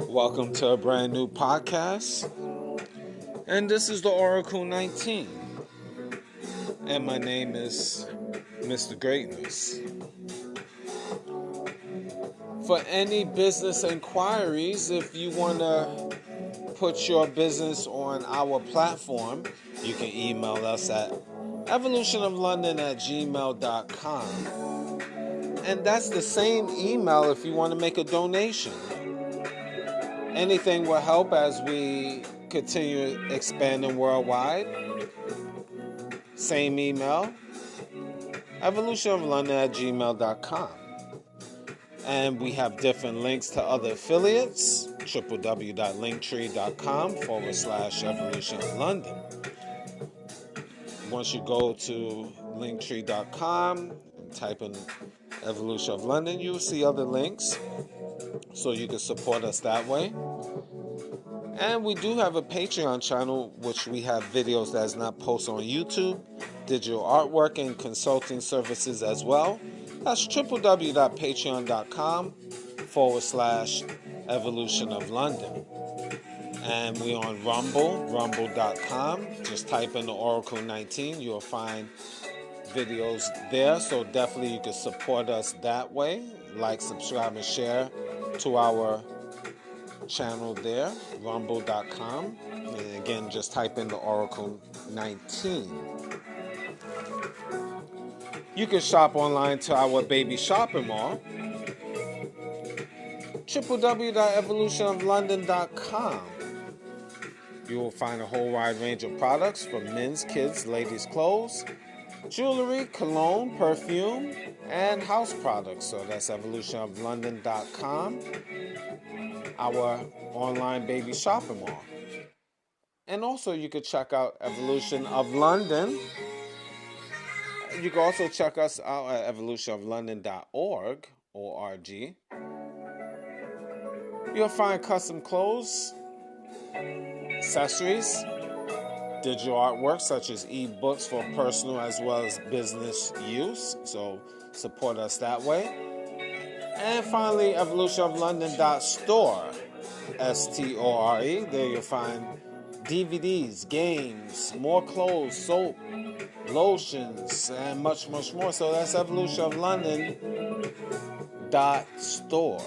Welcome to a brand new podcast, and this is the Oracle 19, and my name is Mr. Greatness. For any business inquiries, if you want to put your business on our platform, you can email us at evolutionoflondon@gmail.com, and that's the same email if you want to make a donation. Anything will help as we continue expanding worldwide. Same email, evolutionoflondon@gmail.com. And we have different links to other affiliates, www.linktree.com/evolutionoflondon. Once you go to linktree.com and type in Evolution of London, you'll see other links, so you can support us that way. And we do have a Patreon channel, which we have videos that is not posted on YouTube, digital artwork and consulting services as well. That's www.patreon.com/Evolution of London. And we on rumble.com. Just type in the Oracle 19. You'll find videos there. So definitely you can support us that way. Like, subscribe, and share to our channel there, rumble.com. And again, just type in the Oracle 19. You can shop online to our baby shopping mall, www.evolutionoflondon.com. You will find a whole wide range of products from men's, kids, ladies' clothes, jewelry, cologne, perfume, and house products. So that's evolutionoflondon.com, our online baby shopping mall. And also you could check out Evolution of London. You can also check us out at evolutionoflondon.org, O-R-G. You'll find custom clothes, accessories, digital artwork such as ebooks for personal as well as business use. So support us that way. And finally, evolutionoflondon.store, S-T-O-R-E. There you'll find DVDs, games, more clothes, soap, lotions, and much, much more. So that's evolutionoflondon.store.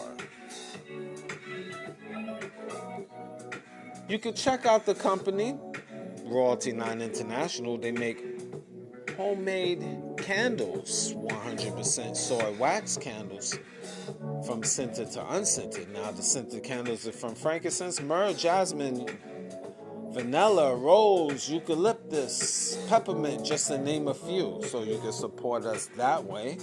You can check out the company, Royalty 9 International. They make homemade candles, 100% soy wax candles, from scented to unscented. Now, the scented candles are from frankincense, myrrh, jasmine, vanilla, rose, eucalyptus, peppermint, just to name a few. So you can support us that way.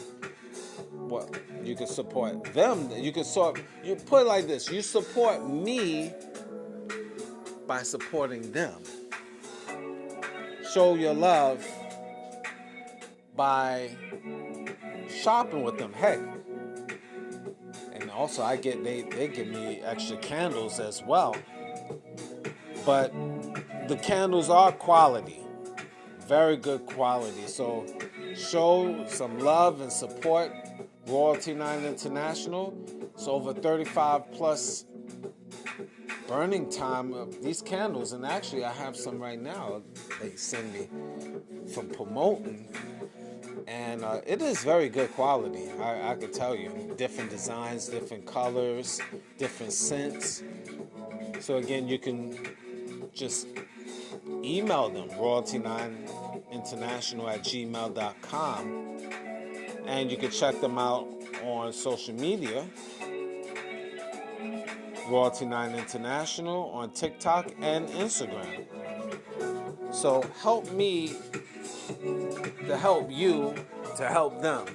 Well, you can support them. You put it like this: you support me by supporting them. Show your love by shopping with them. Hey, and also they give me extra candles as well. But the candles are quality, very good quality. So show some love and support Royalty 9 International. It's over 35 plus burning time of these candles, and actually I have some right now they send me from promoting, and it is very good quality. I could tell you, different designs, different colors, different scents. So again, you can just email them, royalty9international@gmail.com, and you can check them out on social media, Royalty 9 International on TikTok and Instagram. So help me to help you to help them.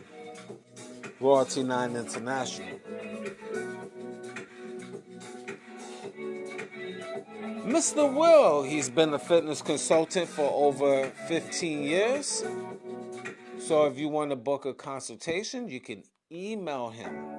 Royalty 9 International. Mr. Will, he's been a fitness consultant for over 15 years. So if you want to book a consultation, you can email him.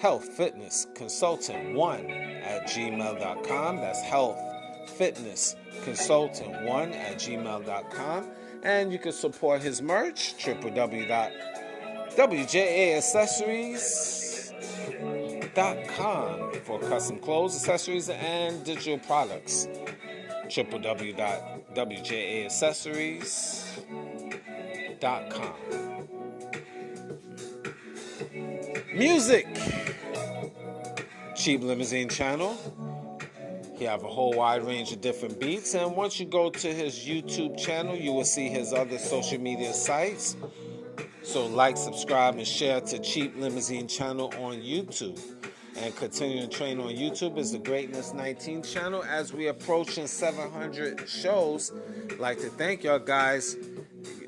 healthfitnessconsultant1@gmail.com. That's healthfitnessconsultant1@gmail.com. And you can support his merch, www.wjaaccessories.com for custom clothes, accessories, and digital products. www.wjaaccessories.com. Music. Cheap Limousine channel. He have a whole wide range of different beats, and once you go to his YouTube channel, you will see his other social media sites. So like, subscribe, and share to Cheap Limousine channel on YouTube. And continuing to train on YouTube is the Greatness 19 channel. As we approaching 700 shows, I'd like to thank y'all guys.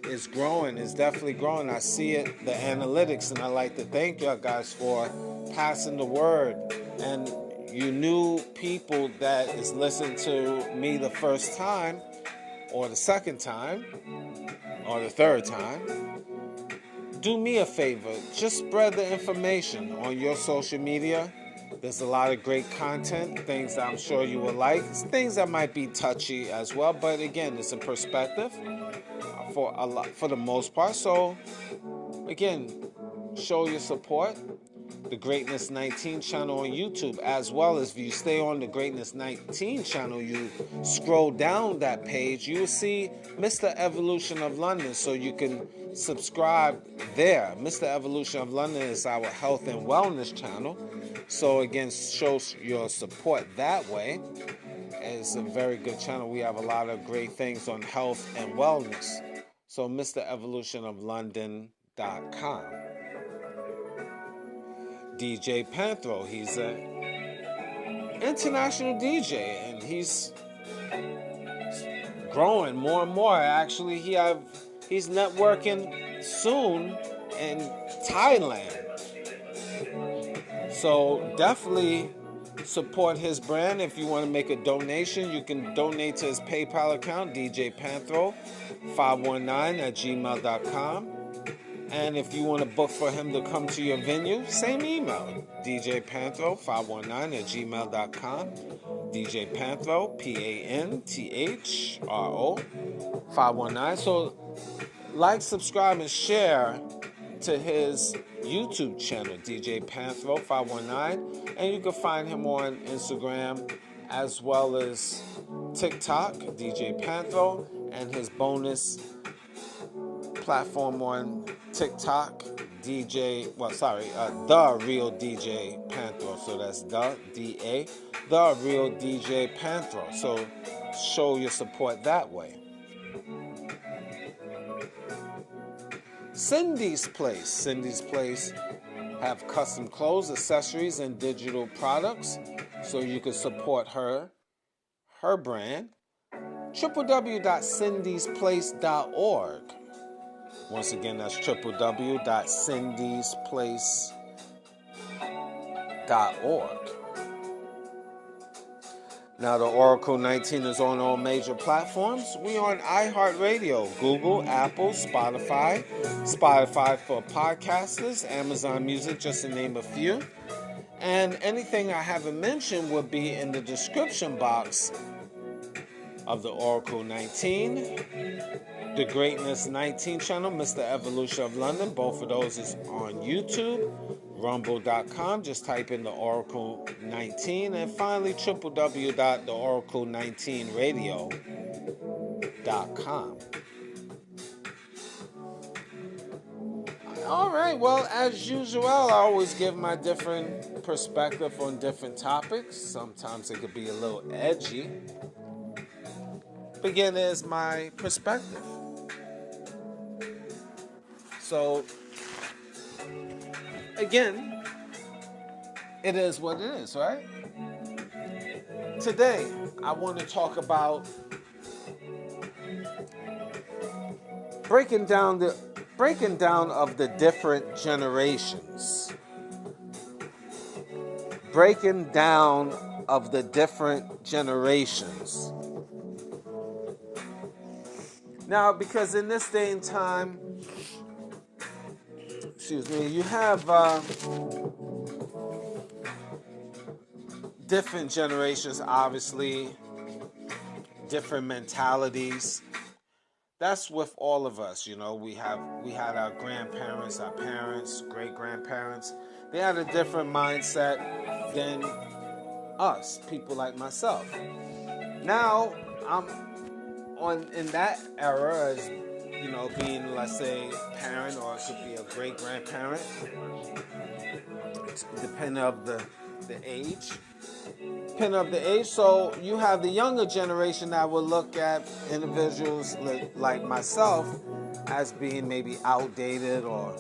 It's growing. It's definitely growing. I see it, the analytics, and I'd like to thank y'all guys for passing the word. And you new people that is listening to me the first time, or the second time, or the third time, do me a favor. Just spread the information on your social media. There's a lot of great content, things that I'm sure you will like, things that might be touchy as well. But again, it's a perspective for the most part. So again, show your support. The Greatness 19 channel on YouTube, as well as if you stay on the Greatness 19 channel, you scroll down that page, you will see Mr. Evolution of London, so you can subscribe there. Mr. Evolution of London is our health and wellness channel, so again, show your support that way. It's a very good channel. We have a lot of great things on health and wellness. So MrEvolutionOfLondon.com. DJ Panthro, he's an international DJ, and he's growing more and more. Actually, he's networking soon in Thailand. So definitely support his brand. If you want to make a donation, you can donate to his PayPal account, DJ Panthro 519@gmail.com. And if you want to book for him to come to your venue, same email, djpanthro 519@gmail.com. DJ Panthro, PANTHRO 519. So like, subscribe, and share to his YouTube channel, DJ Panthro 519. And you can find him on Instagram as well as TikTok, DJ Panthro, and his bonus platform on TikTok, The Real DJ Panthro. So that's The Real DJ Panthro. So show your support that way. Cindy's Place have custom clothes, accessories, and digital products, so you can support her brand. www.cindysplace.org. Once again, that's www.cindysplace.org. Now, the Oracle 19 is on all major platforms. We are on iHeartRadio, Google, Apple, Spotify for podcasters, Amazon Music, just to name a few. And anything I haven't mentioned will be in the description box of the Oracle 19, the Greatness 19 channel, Mr. Evolution of London. Both of those is on YouTube. Rumble.com, just type in the Oracle 19, and finally www.theoracle19radio.com. All right, well, as usual, I always give my different perspective on different topics. Sometimes it could be a little edgy. But again, is my perspective. So again, it is what it is, right? Today, I want to talk about breaking down of the different generations. Breaking down of the different generations. Now, because in this day and time, you have different generations, obviously, different mentalities. That's with all of us, we had our grandparents, our parents, great-grandparents. They had a different mindset than us, people like myself. Now, I'm in that era as, being, let's say, parent, or it could be a great-grandparent, depending on the age. So you have the younger generation that will look at individuals like myself as being maybe outdated or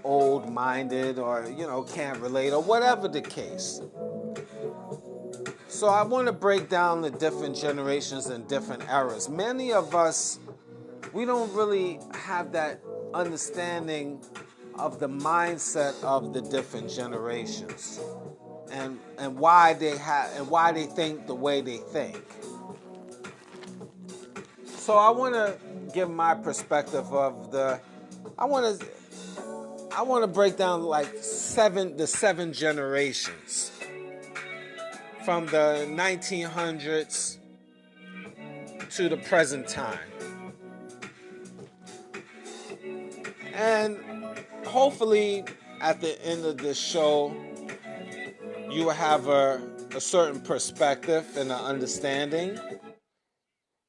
old-minded, or can't relate, or whatever the case. So I want to break down the different generations and different eras. Many of us, we don't really have that understanding of the mindset of the different generations. And why they think the way they think. So I want to give my perspective of I want to break down like the seven generations from the 1900s to the present time. And hopefully at the end of this show, you will have a certain perspective and an understanding,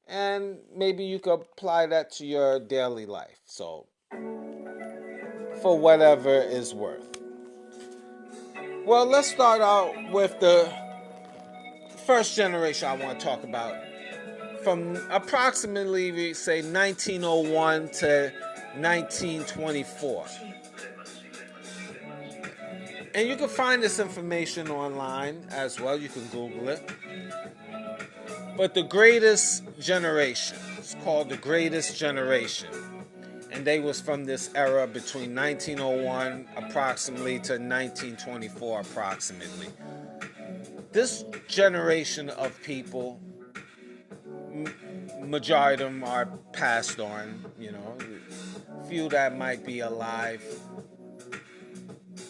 and maybe you could apply that to your daily life. So, for whatever it's worth. Well, let's start out with the first generation I want to talk about, from approximately, we say, 1901 to 1924. And you can find this information online as well. You can Google it. But the greatest generation, it's called the greatest generation. And they was from this era between 1901 approximately to 1924 approximately. This generation of people, majority of them are passed on, few that might be alive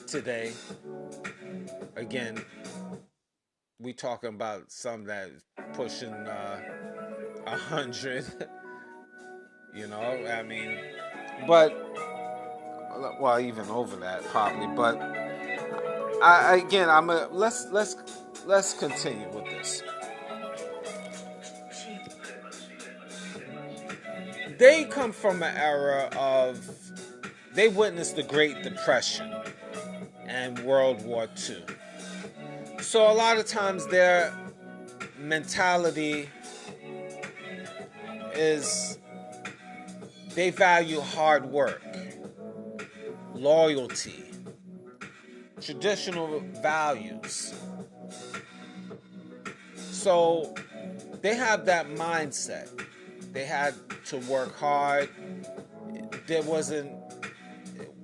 today. Again, we talking about some that pushing 100. But well, even over that probably. But let's continue with this. They come from an era of, they witnessed the Great Depression and World War II. So a lot of times their mentality is they value hard work, loyalty, traditional values. So they have that mindset. They had to work hard. There wasn't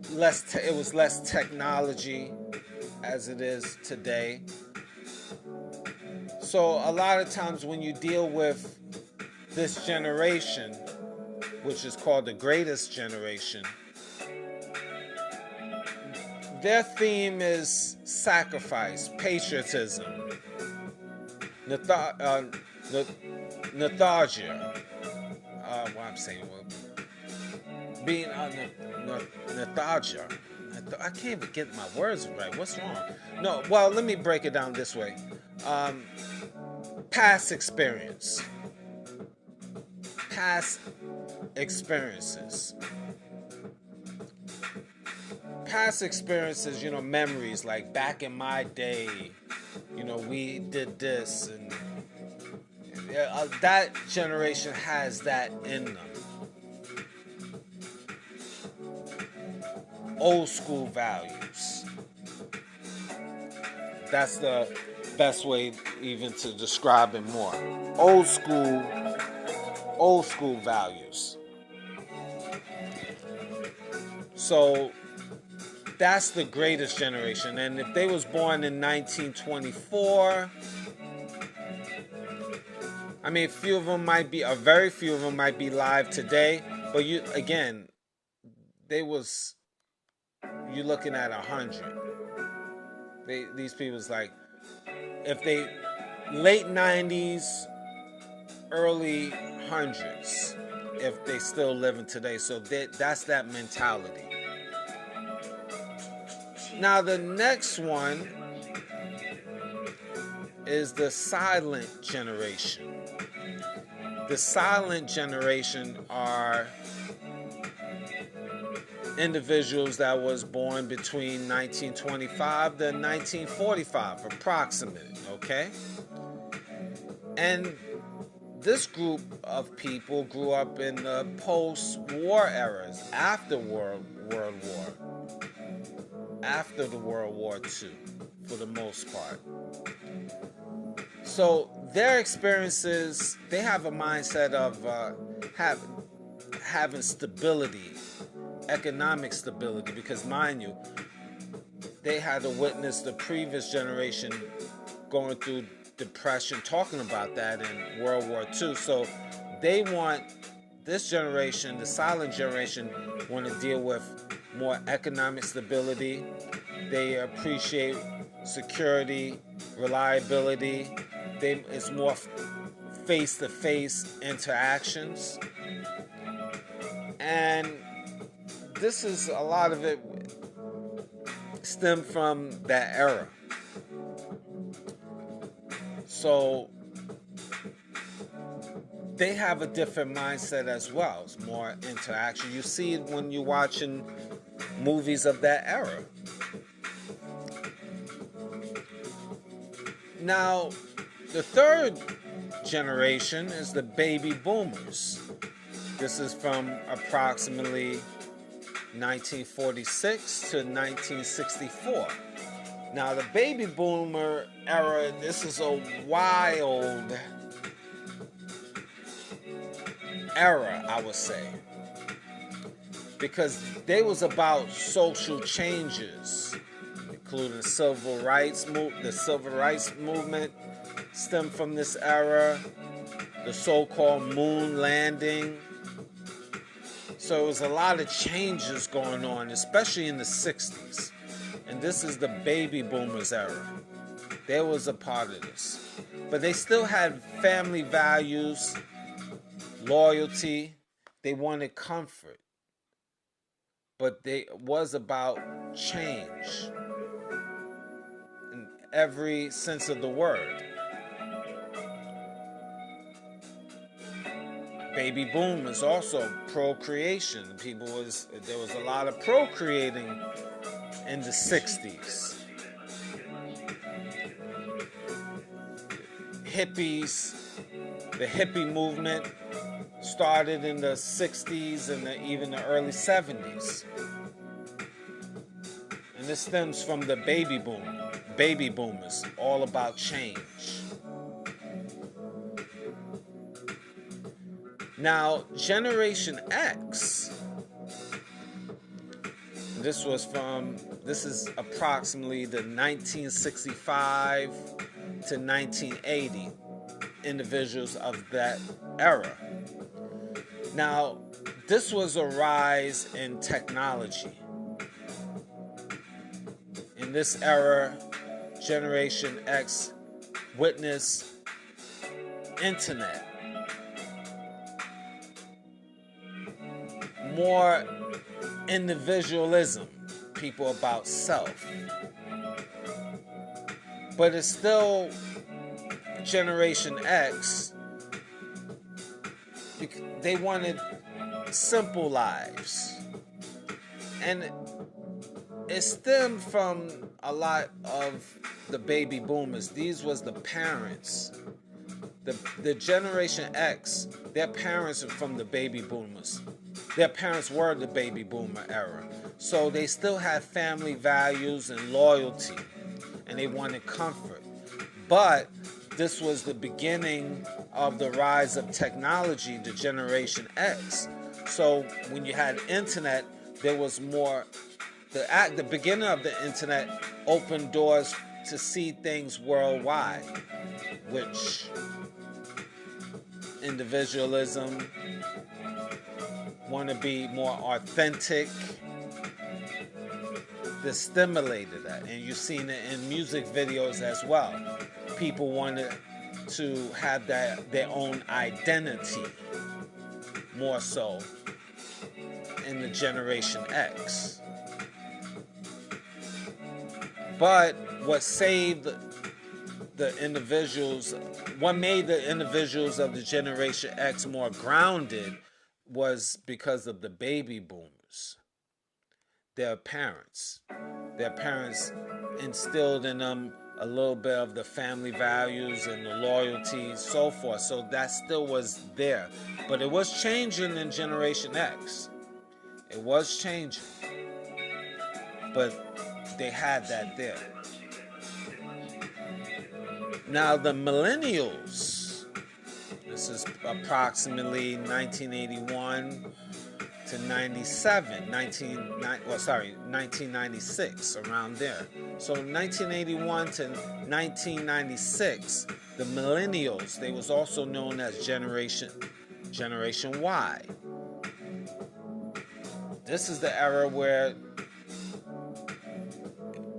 it was less technology as it is today. So a lot of times when you deal with this generation, which is called the greatest generation, their theme is sacrifice, patriotism, nostalgia. Being nostalgia. I can't even get my words right. What's wrong? No, well, let me break it down this way. Past experience. Past experiences. Past experiences, memories like back in my day, we did this, and that generation has that in them. Old school values. That's the best way even to describe it more. Old school values. So that's the greatest generation. And if they was born in 1924, I mean, a few of them might be, or very few of them might be live today. But you, again, they was, you're looking at 100. These people's like, if they late 90s, early hundreds, if they still living today. So that's that mentality. Now the next one is the silent generation. The silent generation are individuals that was born between 1925 to 1945, approximately, okay? And this group of people grew up in the post-war eras, after World War, after the World War II, for the most part. So their experiences, they have a mindset of having stability, economic stability, because mind you, they had to witness the previous generation going through depression, talking about that in World War II. So they want, this generation, the silent generation, want to deal with more economic stability. They appreciate security, reliability. It's more face-to-face interactions. And this is, a lot of it stemmed from that era. So they have a different mindset as well. It's more interaction. You see it when you're watching movies of that era. Now, the third generation is the baby boomers. This is from approximately 1946 to 1964. Now, the baby boomer era, this is a wild era, I would say, because they was about social changes, including the civil rights movement stemmed from this era, the so-called moon landing. So it was a lot of changes going on, especially in the 60s. And this is the baby boomers era. They was a part of this. But they still had family values, loyalty. They wanted comfort. But it was about change in every sense of the word. Baby boom is also procreation. There was a lot of procreating in the 60s. Hippies, the hippie movement started in the 60s and even the early 70s. And this stems from the baby boomers, all about change. Now, Generation X, this is approximately the 1965 to 1980 individuals of that era. Now, this was a rise in technology. In this era, Generation X witnessed internet, more individualism, people about self. But it's still Generation X. They wanted simple lives. And it stemmed from a lot of the baby boomers. These was the parents. The Generation X, their parents are from the baby boomers. Their parents were the baby boomer era. So they still had family values and loyalty, and they wanted comfort. But this was the beginning of the rise of technology, the Generation X. So when you had internet, there was more. The beginning of the internet opened doors to see things worldwide, which individualism, want to be more authentic. This stimulated that, and you've seen it in music videos as well. People wanted to have their own identity more so in the Generation X. But what saved the individuals, what made the individuals of the Generation X more grounded was because of the baby boomers. Their parents instilled in them a little bit of the family values and the loyalty, so forth. So that still was there. But it was changing in Generation X. It was changing. But they had that there. Now the millennials, this is approximately 1981 to 1996, around there. So 1981 to 1996, the millennials, they was also known as Generation Y. This is the era where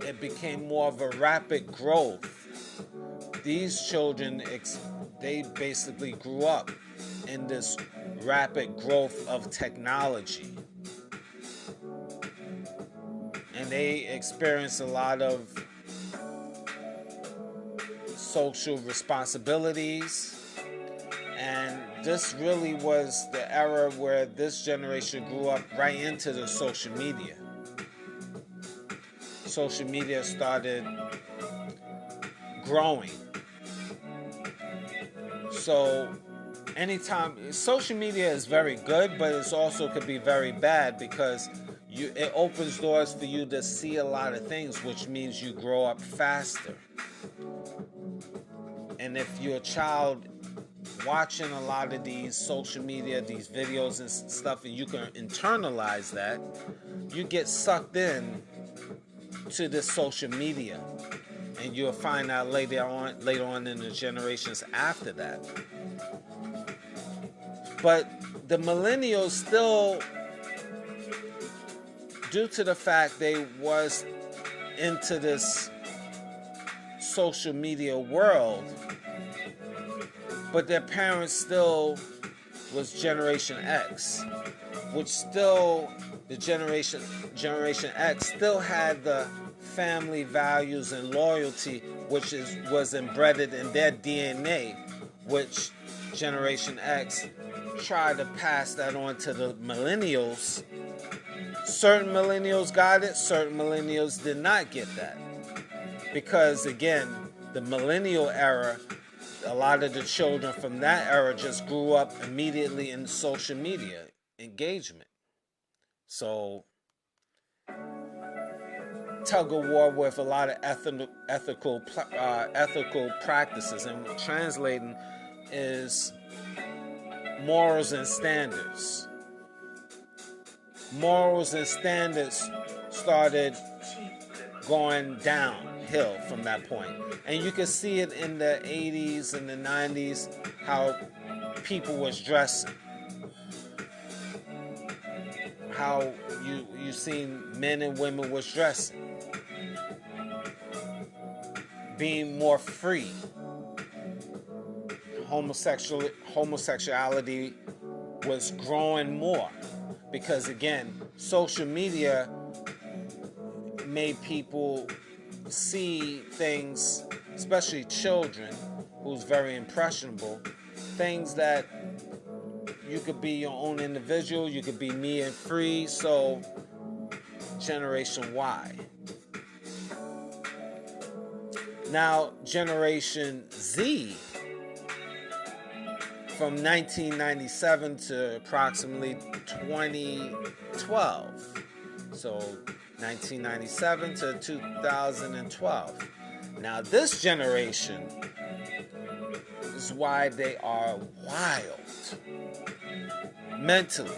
it became more of a rapid growth. These children, they basically grew up in this rapid growth of technology. And they experienced a lot of social responsibilities. And this really was the era where this generation grew up right into the social media. Social media started growing. So anytime, social media is very good, but it also could be very bad because it opens doors for you to see a lot of things, which means you grow up faster. And if you're a child watching a lot of these social media, these videos and stuff, and you can internalize that, you get sucked in to this social media. And you'll find out later on in the generations after that. But the millennials still, due to the fact they was into this social media world, but their parents still was Generation X, which still, the Generation X still had the family values and loyalty, which was embedded in their DNA, which Generation X tried to pass that on to the millennials. Certain millennials got it, certain millennials did not get that. Because again, the millennial era, a lot of the children from that era just grew up immediately in social media engagement. So tug of war with a lot of ethical practices, and translating is morals and standards. Morals and standards started going downhill from that point. And you can see it in the 80s and the 90s, how people was dressing. How you seen men and women was dressing. Being more free. Homosexuality was growing more. Because again, social media made people see things, especially children, who's very impressionable, things that you could be your own individual, you could be me and free. So Generation Y. Now Generation Z, from 1997 to approximately 2012. So 1997 to 2012. Now this generation is why they are wild mentally.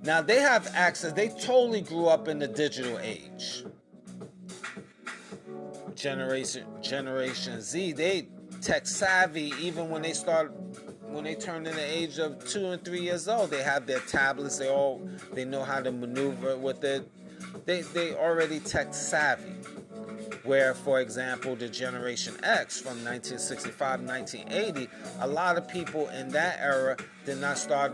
Now they have access. They totally grew up in the digital age. Generation Z, they tech savvy even when they turn in the age of 2 and 3 years old. They have their tablets. They know how to maneuver with it. They already tech savvy. Where, for example, the Generation X from 1965 to 1980, a lot of people in that era did not start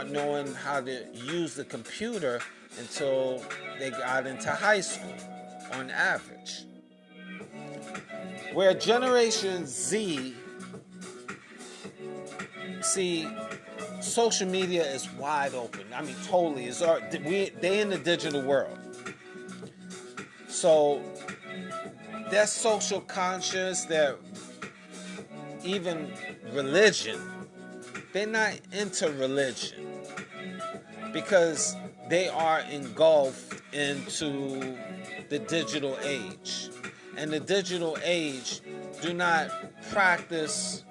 knowing how to use the computer until they got into high school, on average. Where Generation Z, see, social media is wide open. I mean, totally. They in the digital world. So they're social conscious, they're even religion. They're not into religion because they are engulfed into the digital age. And the digital age do not practice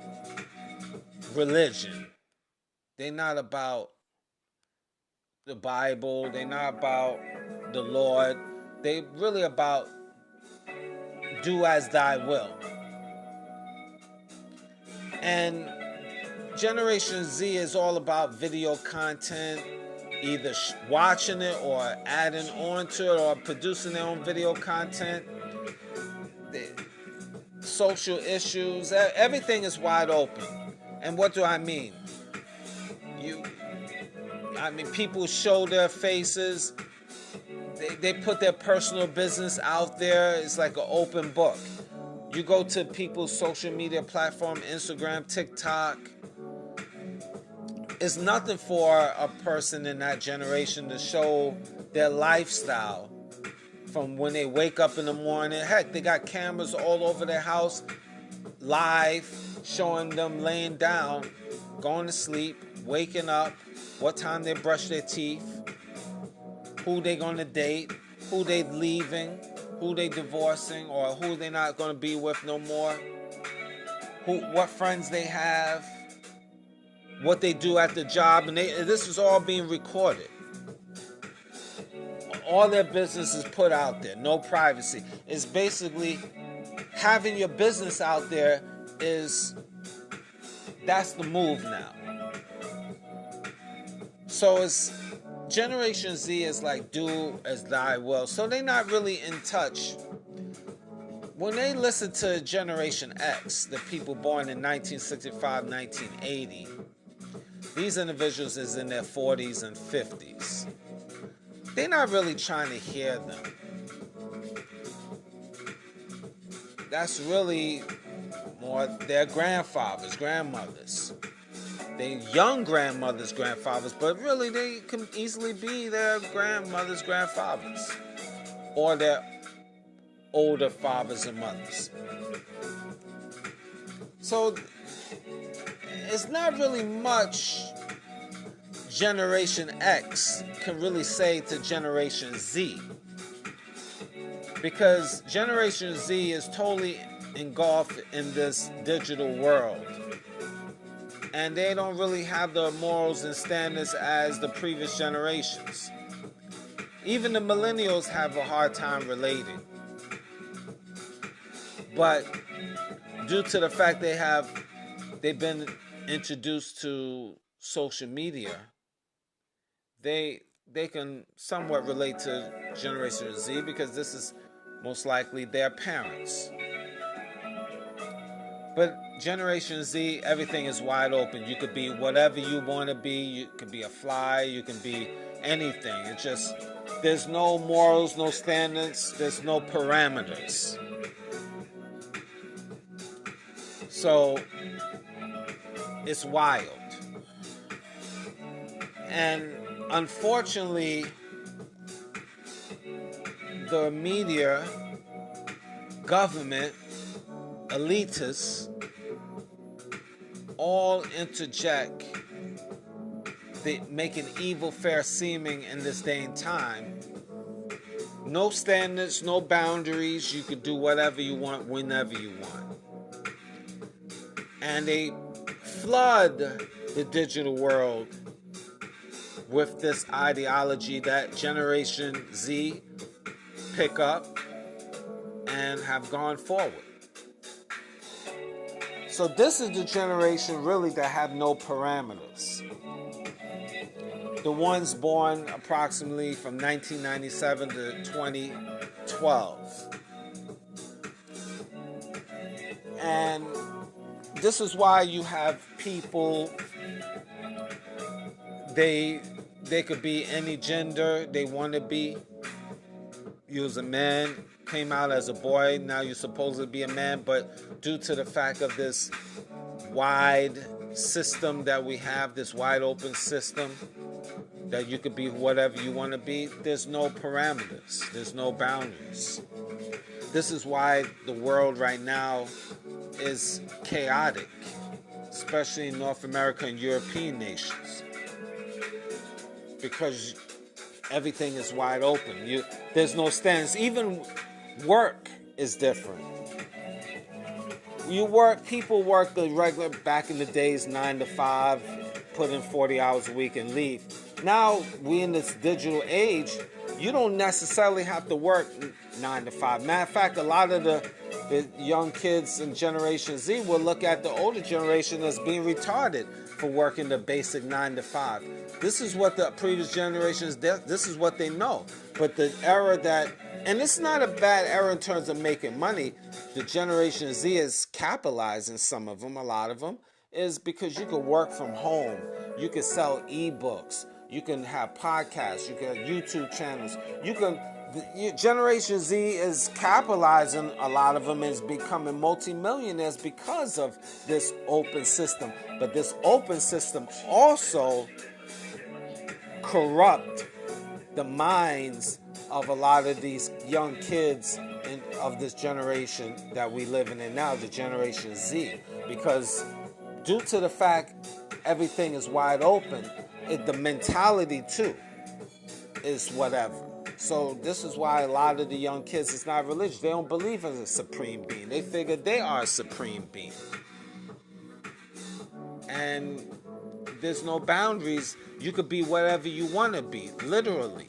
religion. They're not about the Bible. They're not about the Lord. They're really about do as thy will. And Generation Z is all about video content, either watching it or adding on to it or producing their own video content. Social issues, everything is wide open. And what do I mean? People show their faces. They put their personal business out there. It's like an open book. You go to people's social media platform, Instagram, TikTok. It's nothing for a person in that generation to show their lifestyle from when they wake up in the morning. Heck, they got cameras all over their house, live, showing them laying down, going to sleep, waking up, what time they brush their teeth, who they going to date, who they leaving, who they divorcing, or who they not going to be with no more, what friends they have, what they do at the job, and this is all being recorded. All their business is put out there, no privacy. It's basically having your business out there that's the move now. So it's Generation Z is like do as thy will. So they're not really in touch. When they listen to Generation X, the people born in 1965, 1980, these individuals is in their 40s and 50s. They're not really trying to hear them. That's really more their grandfathers, grandmothers. They young grandmothers, grandfathers, but really they can easily be their grandmothers, grandfathers, or their older fathers and mothers. So it's not really much Generation X can really say to Generation Z, because Generation Z is totally engulfed in this digital world, and they don't really have the morals and standards as the previous generations. Even the millennials have a hard time relating, but due to the fact they've been introduced to social media, they can somewhat relate to Generation Z because this is most likely their parents. But Generation Z, everything is wide open. You could be whatever you want to be. You could be a fly. You can be anything. It's just, there's no morals, no standards. There's no parameters. So it's wild. And unfortunately, the media, government, elitists, all interject, making evil fair seeming in this day and time. No standards, no boundaries. You can do whatever you want, whenever you want. And they flood the digital world with this ideology that Generation Z pick up and have gone forward. So this is the generation really that have no parameters. The ones born approximately from 1997 to 2012. And this is why you have people, they could be any gender they want to be. You was a man, came out as a boy, now you're supposed to be a man, but due to the fact of this wide system that we have, this wide open system, that you could be whatever you want to be, there's no parameters, there's no boundaries. This is why the world right now is chaotic, especially in North America and European nations, because everything is wide open. There's no standards. Even work is different. People work the regular, back in the days, 9 to 5, put in 40 hours a week and leave. Now, we in this digital age, you don't necessarily have to work 9 to 5. Matter of fact, a lot of the young kids in Generation Z will look at the older generation as being retarded for working the basic 9 to 5. This is what the previous generations, this is what they know. But the era that, and it's not a bad era in terms of making money, the Generation Z is capitalizing some of them, a lot of them, is because you can work from home. You can sell ebooks. You can have podcasts. You can have YouTube channels. Generation Z is capitalizing, a lot of them is becoming multimillionaires because of this open system. But this open system also corrupt the minds of a lot of these young kids of this generation that we living in now, the Generation Z. Because due to the fact everything is wide open, the mentality too is whatever. So this is why a lot of the young kids is not religious. They don't believe in a supreme being. They figure they are a supreme being. And there's no boundaries. You could be whatever you want to be, literally.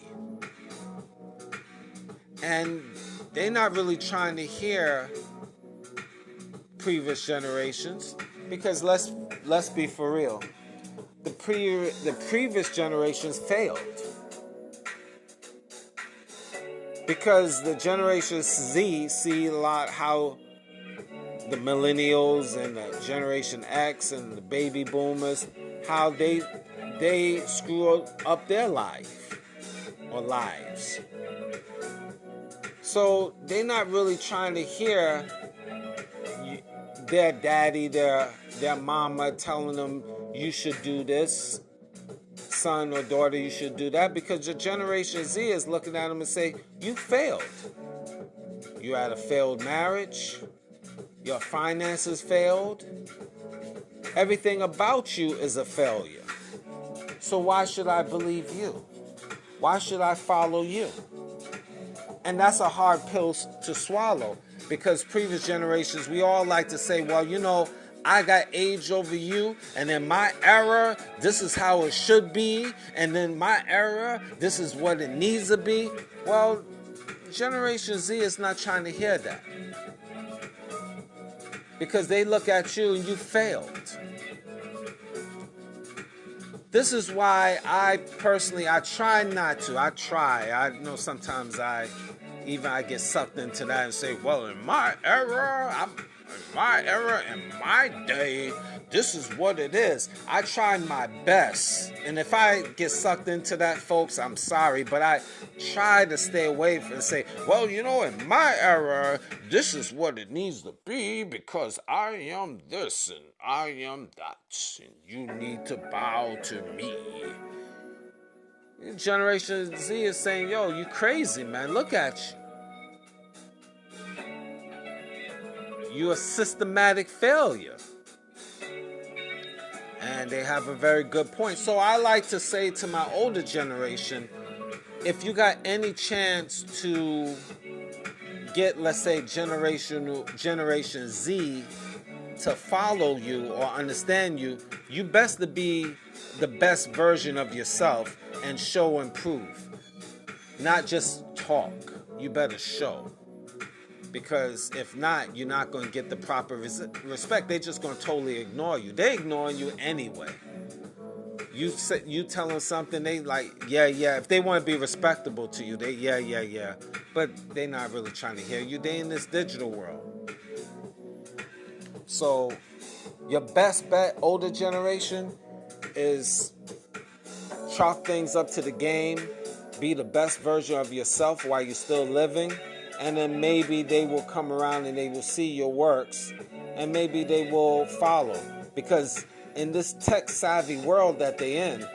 And they're not really trying to hear previous generations, because let's be for real. The previous generations failed. Because the Generation Z see a lot how the millennials and the Generation X and the baby boomers, how they screw up their life or lives. So they're not really trying to hear their daddy, their mama telling them, you should do this, son or daughter, you should do that, because your Generation Z is looking at them and say, you failed. You had a failed marriage. Your finances failed. Everything about you is a failure. So why should I believe you? Why should I follow you? And that's a hard pill to swallow, because previous generations, we all like to say, well, you know, I got age over you, and in my era, this is how it should be, and in my era, this is what it needs to be. Well, Generation Z is not trying to hear that, because they look at you and you failed. This is why I try not to. I know sometimes I get sucked into that and say, well, in my era, in my day, this is what it is. I try my best. And if I get sucked into that, folks, I'm sorry. But I try to stay away from and say, well, you know, in my era, this is what it needs to be, because I am this and I am that. And you need to bow to me. Generation Z is saying, yo, you crazy, man. Look at you. You're a systematic failure. And they have a very good point. So I like to say to my older generation, if you got any chance to get, let's say, Generation Z to follow you or understand you, you best to be the best version of yourself and show and prove. Not just talk. You better show. Because if not, you're not going to get the proper respect. They're just going to totally ignore you. They're ignoring you anyway. You tell them something, they like, yeah. If they want to be respectable to you, they, yeah. But they're not really trying to hear you. They in this digital world. So your best bet, older generation, is chalk things up to the game. Be the best version of yourself while you're still living. And then maybe they will come around and they will see your works. And maybe they will follow. Because in this tech-savvy world that they're in,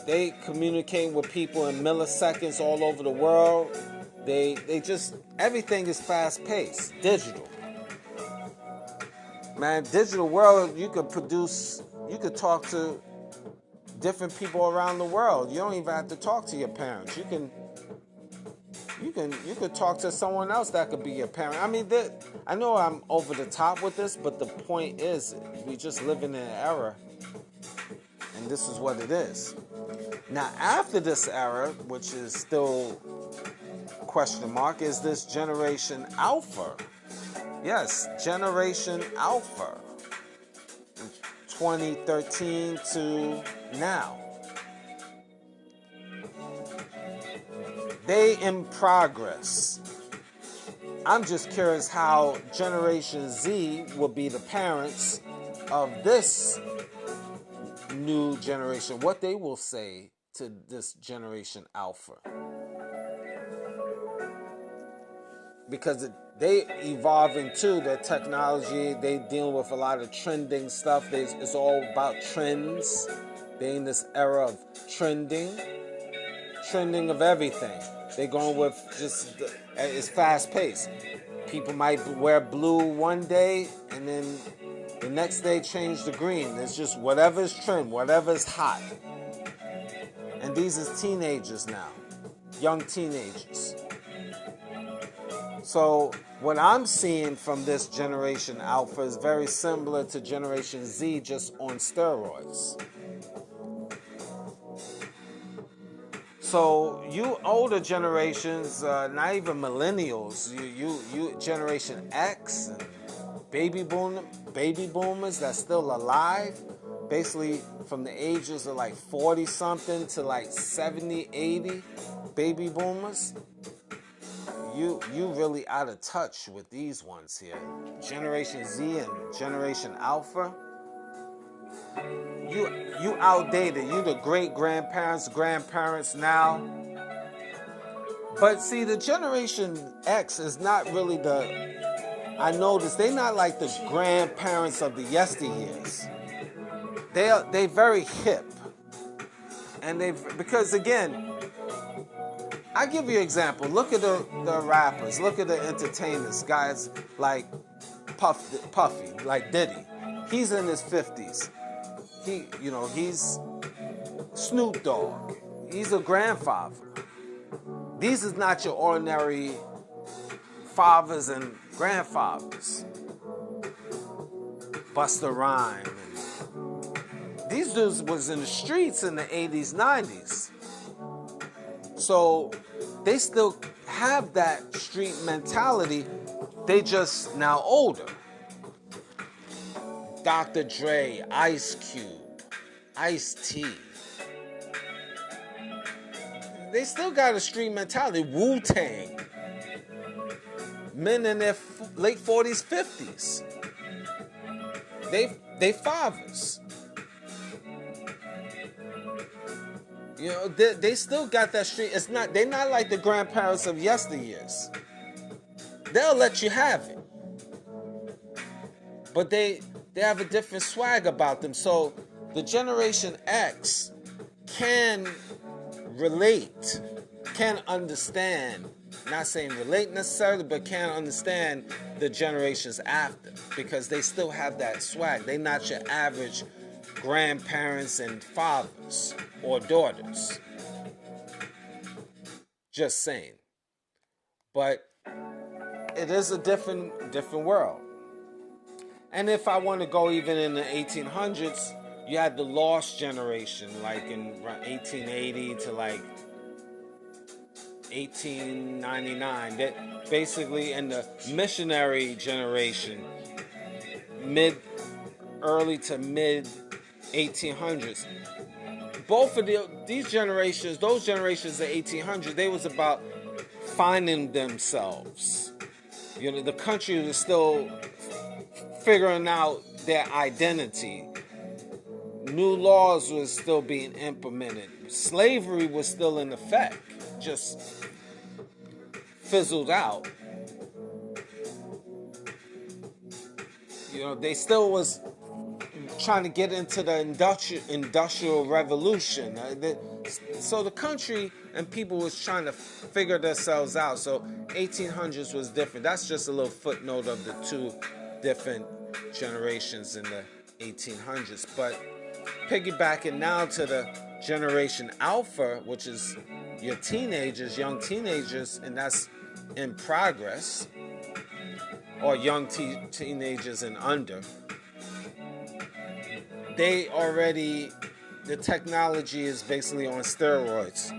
they communicate with people in milliseconds all over the world. They just, everything is fast-paced, digital. Man, digital world, you could talk to different people around the world. You don't even have to talk to your parents. You could talk to someone else that could be your parent. I mean, I know I'm over the top with this, but the point is, we just live in an era, and this is what it is. Now, after this era, which is still question mark, is this Generation Alpha. Yes, Generation Alpha. 2013 to now. They in progress. I'm just curious how Generation Z will be the parents of this new generation, what they will say to this Generation Alpha. Because they evolving too, their technology, they dealing with a lot of trending stuff. It's all about trends. They in this era of trending of everything. They're going with just, it's fast paced. People might wear blue one day and then the next day change to green. It's just whatever's trend, whatever's hot. And these is teenagers now, young teenagers. So what I'm seeing from this Generation Alpha is very similar to Generation Z, just on steroids. So you older generations, not even millennials, you Generation X and baby boomers that's still alive, basically from the ages of like 40 something to like 70, 80 baby boomers. You really out of touch with these ones here. Generation Z and Generation Alpha. You outdated. You the grandparents now. But see, the Generation X is not really I noticed they not like the grandparents of the yesteryears. They very hip. And because again, I give you an example. Look at the rappers. Look at the entertainers. Guys like Puffy, like Diddy. He's in his 50s. He's Snoop Dogg. He's a grandfather. These is not your ordinary fathers and grandfathers. Busta Rhymes. These dudes was in the streets in the 80s, 90s. So they still have that street mentality. They just now older. Dr. Dre, Ice Cube, Ice-T. They still got a street mentality. Wu-Tang. Men in their late 40s, 50s. They fathers. You know, they still got that street. They're not like the grandparents of yesteryears. They'll let you have it. But they have a different swag about them. So the Generation X can relate, can understand, not saying relate necessarily, but can understand the generations after, because they still have that swag. They're not your average grandparents and fathers or daughters. Just saying. But it is a different world. And if I want to go even in the 1800s, You had the lost generation, like in 1880 to like 1899. That basically, in the missionary generation, early to mid 1800s. Both of these generations, those generations of 1800s, they was about finding themselves. The country was still figuring out their identity. New laws was still being implemented. Slavery was still in effect, just fizzled out. They still was trying to get into the industrial revolution. So the country and people was trying to figure themselves out. So 1800s was different. That's just a little footnote of the two different generations in the 1800s. But piggybacking now to the generation Alpha, which is your teenagers, young teenagers, and that's in progress, or young teenagers and under. The technology is basically on steroids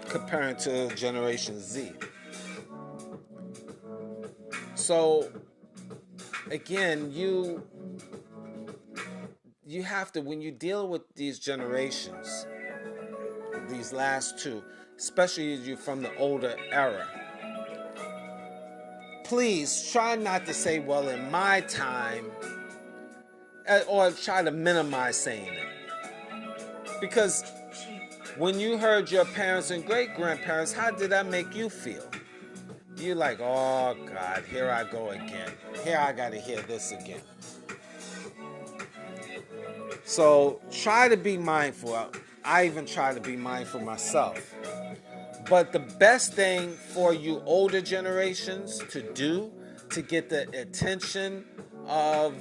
comparing to Generation Z. So, again, you have to, when you deal with these generations, these last two, especially if you're from the older era, please try not to say, well, in my time, or try to minimize saying it. Because when you heard your parents and great-grandparents, how did that make you feel? You're like, oh, God, here I go again. Here I got to hear this again. So try to be mindful. I even try to be mindful myself. But the best thing for you older generations to do to get the attention of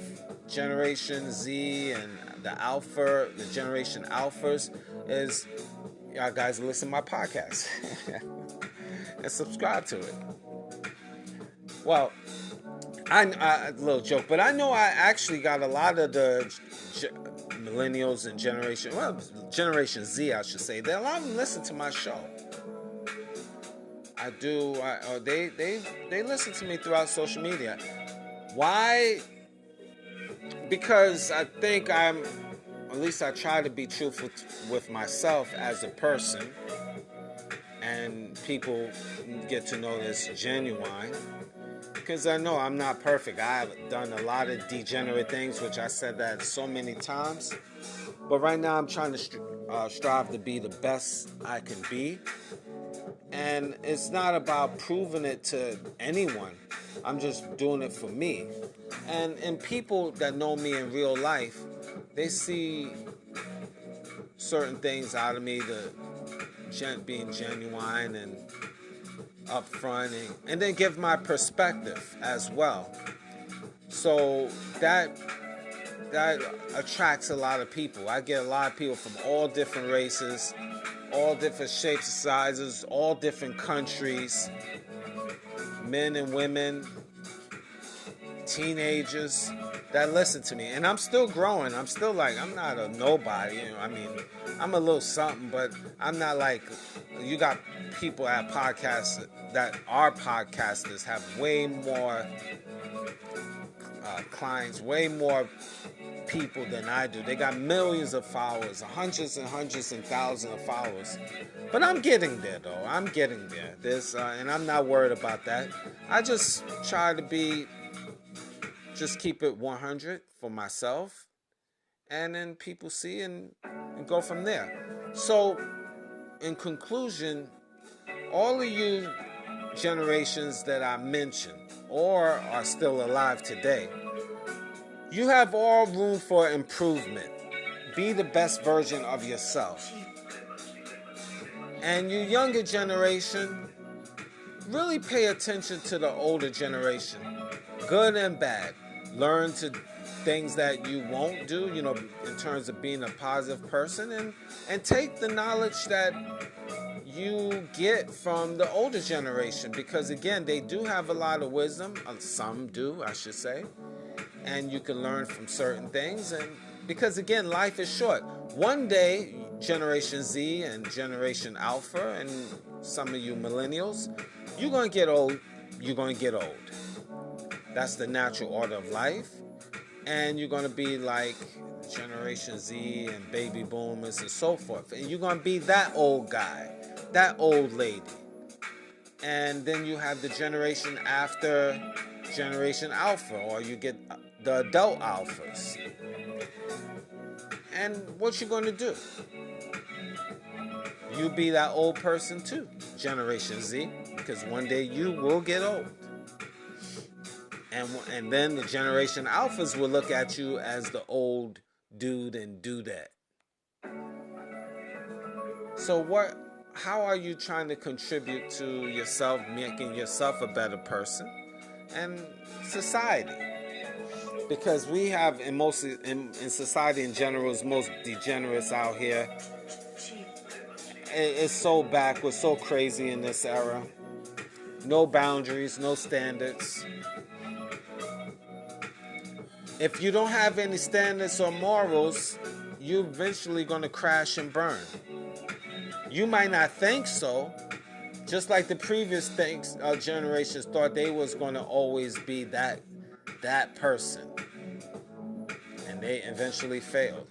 Generation Z and the Generation Alphas is, y'all guys listen to my podcast and subscribe to it. Well, a little joke, but I know I actually got a lot of the millennials and Generation Z, I should say. A lot of them listen to my show. I do. They listen to me throughout social media. Why? Because I think at least I try to be truthful with myself as a person, and people get to know this genuine. Because I know I'm not perfect. I've done a lot of degenerate things, which I said that so many times. But right now I'm trying to strive to be the best I can be. And it's not about proving it to anyone. I'm just doing it for me. And people that know me in real life, they see certain things out of me, being genuine and upfront, and then give my perspective as well. So that attracts a lot of people. I get a lot of people from all different races, all different shapes and sizes, all different countries, men and women, teenagers that listen to me. And I'm still growing. I'm still I'm not a nobody. I'm a little something, but I'm not like, you got people at podcasts that are podcasters have way more clients, way more people than I do. They got millions of followers, hundreds and thousands of followers. But I'm getting there, though. I'm getting there. And I'm not worried about that. I just try to just keep it 100 for myself, and then people see and go from there. So, in conclusion, all of you generations that I mentioned or are still alive today, you have all room for improvement. Be the best version of yourself. And you younger generation, really pay attention to the older generation, good and bad. Learn to things that you won't do, in terms of being a positive person, and take the knowledge that you get from the older generation, because again, they do have a lot of wisdom. Some do, I should say, and you can learn from certain things, and Because again, life is short. One day, Generation Z and Generation Alpha and some of you millennials, you're going to get old. You're going to get old. That's the natural order of life. And you're going to be like Generation Z and baby boomers and so forth. And you're going to be that old guy, that old lady. And then you have the generation after Generation Alpha, or you get the adult alphas. And what you going to do? You be that old person too, Generation Z, because one day you will get old. And then the Generation Alphas will look at you as the old dude and dudette. So how are you trying to contribute to yourself, making yourself a better person and society? Because we have, in society in general, is most degenerates out here. It's so backwards, so crazy in this era. No boundaries, no standards. If you don't have any standards or morals, you're eventually going to crash and burn. You might not think so, just like the previous generations thought they was going to always be that person. And they eventually failed.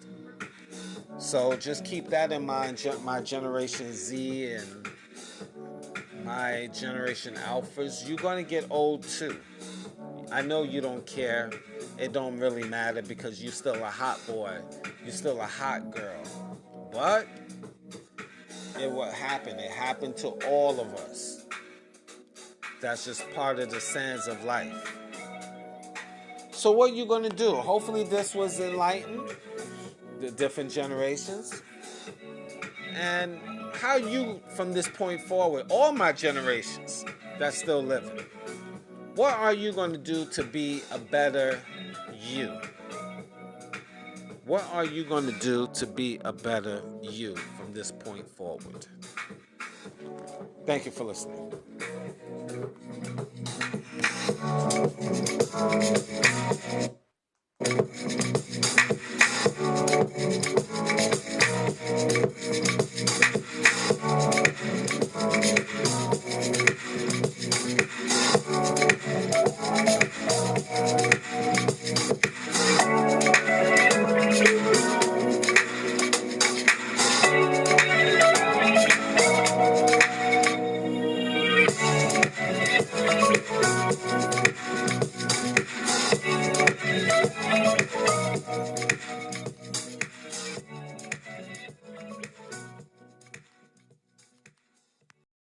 So just keep that in mind, my Generation Z and my Generation Alphas. You're going to get old too. I know you don't care. It don't really matter because you're still a hot boy. You're still a hot girl. But what happened? It happened to all of us. That's just part of the sands of life. So what are you going to do? Hopefully this was enlightened, the different generations. And how you, from this point forward, all my generations that's still living, what are you going to do to be a better you? What are you going to do to be a better you from this point forward? Thank you for listening.